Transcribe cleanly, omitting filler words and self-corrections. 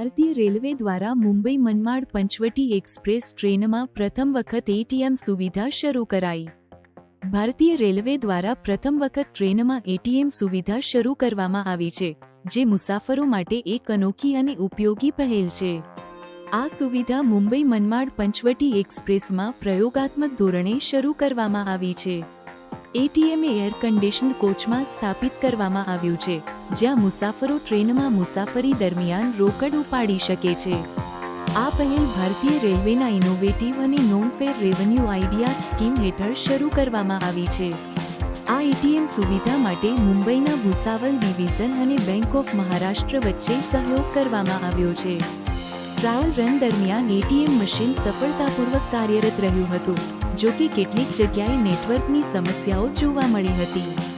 ભારતીય રેલવે દ્વારા મુંબઈ મનમાડ પંચવટી એક્સપ્રેસ ટ્રેનમાં પ્રથમ વખત એટીએમ સુવિધા શરૂ કરાઈ। ભારતીય રેલવે દ્વારા પ્રથમ વખત ટ્રેનમાં એટીએમ સુવિધા શરૂ કરવામાં આવી છે, જે મુસાફરો માટે એક અનોખી અને ઉપયોગી પહેલ છે। આ સુવિધા મુંબઈ મનમાડ પંચવટી એક્સપ્રેસમાં પ્રયોગાત્મક ધોરણે શરૂ કરવામાં આવી છે। એટીએમ એર કન્ડિશન્ડ કોચમાં સ્થાપિત કરવામાં આવ્યું છે, જ્યાં મુસાફરો ટ્રેનમાં મુસાફરી દરમિયાન રોકડ ઉપાડી શકે છે। આ પહેલ ભારતીય રેલવેના ઇનોવેટિવ અને નોન ફેર રેવન્યુ આઈડિયાઝ સ્કીમ હેઠળ શરૂ કરવામાં આવી છે। આ એટીએમ સુવિધા માટે મુંબઈના ભુસાવલ ડિવિઝન અને બેંક ઓફ મહારાષ્ટ્ર વચ્ચે સહયોગ કરવામાં આવ્યો છે। ટ્રાયલ રન દરમિયાન એટીએમ મશીન સફળતાપૂર્વક કાર્યરત રહ્યું હતું, જો કે કેટલીક જગ્યાએ નેટવર્કની સમસ્યાઓ જોવા મળી હતી।